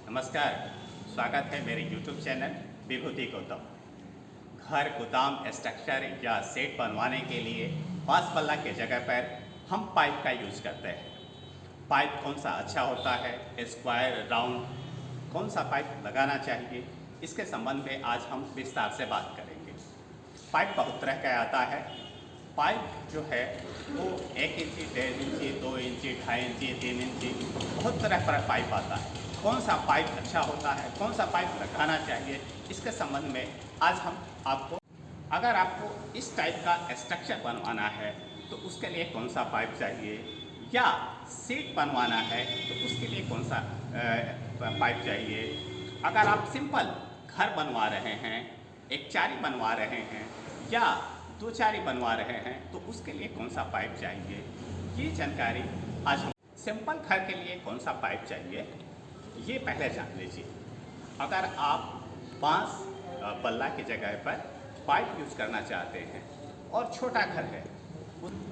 नमस्कार, स्वागत है मेरे YouTube चैनल विभूति गौतम। घर, गोदाम, स्ट्रक्चर या सेट बनवाने के लिए बांस पल्ला के जगह पर हम पाइप का यूज़ करते हैं। पाइप कौन सा अच्छा होता है, स्क्वायर, राउंड, कौन सा पाइप लगाना चाहिए, इसके संबंध में आज हम विस्तार से बात करेंगे। पाइप बहुत तरह का आता है। पाइप जो है वो 1 इंची, 1.5 इंची, 2 इंची, 2.5 इंची, 3 इंची, बहुत तरह का पाइप आता है। कौन सा पाइप अच्छा होता है, कौन सा पाइप लगाना चाहिए, इसके संबंध में आज हम अगर आपको इस टाइप का स्ट्रक्चर बनवाना है तो उसके लिए कौन सा पाइप चाहिए, या सीट बनवाना है तो उसके लिए कौन सा पाइप चाहिए। अगर आप सिंपल घर बनवा रहे हैं, एक चारी बनवा रहे हैं या 2 चारी बनवा रहे हैं तो उसके लिए कौन सा पाइप चाहिए, ये जानकारी आज हम। सिंपल घर के लिए कौन सा पाइप चाहिए ये पहले जान लीजिए। अगर आप बांस पल्ला की जगह पर पाइप यूज़ करना चाहते हैं और छोटा घर है,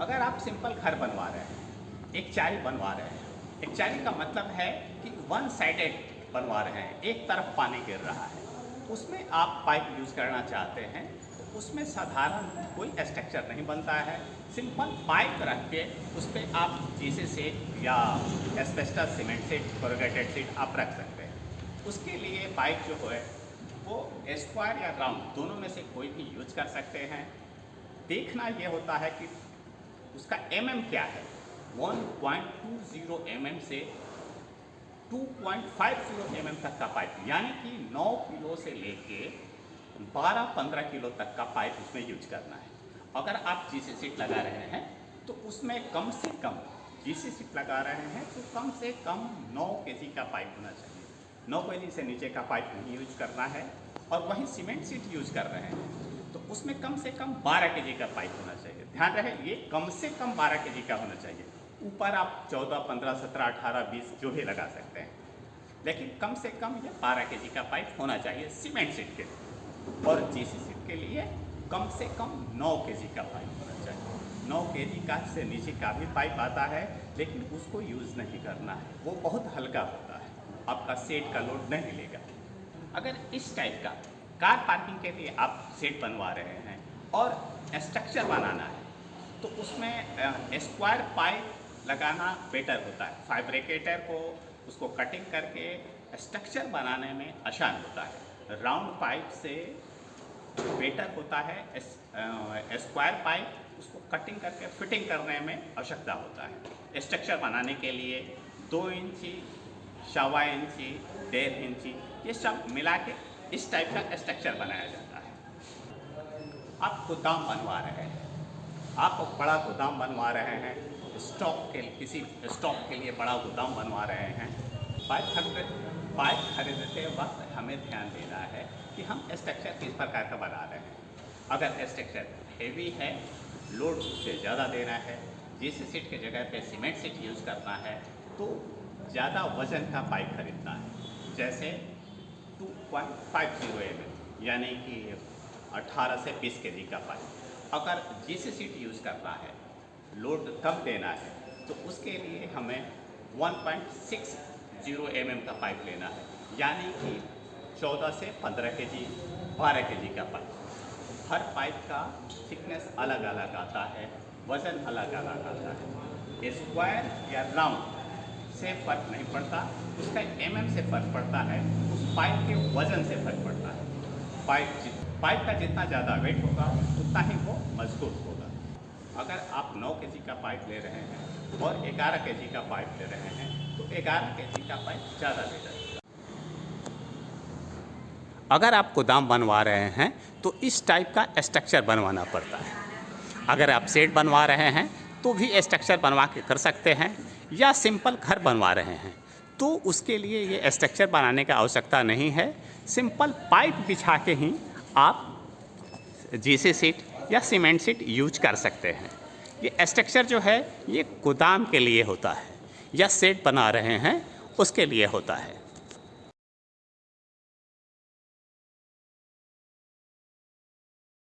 अगर आप सिंपल घर बनवा रहे हैं, एक चारी बनवा रहे हैं, एक चारी का मतलब है कि 1 साइडेड बनवा रहे हैं, एक तरफ पानी गिर रहा है, उसमें आप पाइप यूज़ करना चाहते हैं तो उसमें साधारण कोई स्ट्रक्चर नहीं बनता है। सिंपल पाइप रख के उस पर आप जीसी सीट या asbestos cement seat, corrugated seat आप रख सकते हैं। उसके लिए पाइप जो है वो स्क्वायर या राउंड दोनों में से कोई भी यूज कर सकते हैं। देखना ये होता है कि उसका क्या है। 1.20 से 2.50 तक का पाइप, यानी कि 9 किलो से लेके 12-15 किलो तक का पाइप उसमें यूज करना है। अगर आप जीसी सीट लगा रहे हैं तो उसमें कम से कम, जीसी सीट लगा रहे हैं तो कम से कम 9 केजी का पाइप होना चाहिए। 9 केजी से नीचे का पाइप नहीं यूज करना है। और वहीं सीमेंट सीट यूज कर रहे हैं तो उसमें कम से कम 12 केजी का पाइप होना चाहिए। ध्यान रहे, ये कम से कम 12 केजी का होना चाहिए। ऊपर आप 14, 15, 17, 18, 20 जो भी लगा सकते हैं, लेकिन कम से कम ये 12 केजी का पाइप होना चाहिए सीमेंट सीट के लिए। और जीसी सीट के लिए कम से कम 9 केजी का पाइप होना चाहिए। 9 केजी का से नीचे का भी पाइप आता है, लेकिन उसको यूज़ नहीं करना है, वो बहुत हल्का होता है, आपका सेट का लोड नहीं लेगा। अगर इस टाइप का कार पार्किंग के लिए आप सेट बनवा रहे हैं और स्ट्रक्चर बनाना है तो उसमें स्क्वायर पाइप लगाना बेटर होता है। फैब्रिकेटर को उसको कटिंग करके स्ट्रक्चर बनाने में आसान होता है। राउंड पाइप से बेटर होता है स्क्वायर पाइप, उसको कटिंग करके फिटिंग करने में आवश्यकता होता है। स्ट्रक्चर बनाने के लिए 2 इंची, 1.25 इंची, 1.5 इंची, ये सब मिला के इस टाइप का स्ट्रक्चर बनाया जाता है। आप गोदाम बनवा रहे हैं, आप बड़ा गोदाम बनवा रहे हैं, किसी स्टॉक के लिए बड़ा गोदाम बनवा रहे हैं। पाइप खरीदते वक्त हमें ध्यान देना है कि हम स्ट्रक्चर किस प्रकार का बना रहे हैं। अगर स्ट्रक्चर हेवी है, लोड उससे ज़्यादा देना है, जीसी सीट की जगह पे सीमेंट सीट यूज़ करना है तो ज़्यादा वज़न का पाइप खरीदना है। जैसे 2.50 mm, यानी कि 18 से 20 केजी का पाइप। अगर जीसी सीट यूज़ करना है, लोड कम देना है तो उसके लिए हमें 1.60 mm का पाइप लेना है, यानी कि 14 से 15 केजी, 12 केजी का पाइप। हर पाइप का थिकनेस अलग अलग आता है, वज़न अलग अलग आता है। स्क्वायर या राउंड से फ़र्क नहीं पड़ता, उसका से फ़र्क पड़ता है, उस पाइप के वज़न से फ़र्क पड़ता है। पाइप का जितना ज़्यादा वेट होगा उतना ही वो मजबूत होगा। अगर आप 9 केजी का पाइप ले रहे हैं और 11 केजी का पाइप ले रहे हैं तो 11 केजी का पाइप ज़्यादा बेटर होगा। अगर आप गोदाम बनवा रहे हैं तो इस टाइप का स्ट्रक्चर बनवाना पड़ता है। अगर आप सेट बनवा रहे हैं तो भी स्ट्रक्चर बनवा के कर सकते हैं, या सिंपल घर बनवा रहे हैं तो उसके लिए ये स्ट्रक्चर बनाने की आवश्यकता नहीं है। सिंपल पाइप बिछा के ही आप जीसी सीट या सीमेंट सीट यूज कर सकते हैं। ये स्ट्रक्चर जो है ये गोदाम के लिए होता है या सेट बना रहे हैं उसके लिए होता है।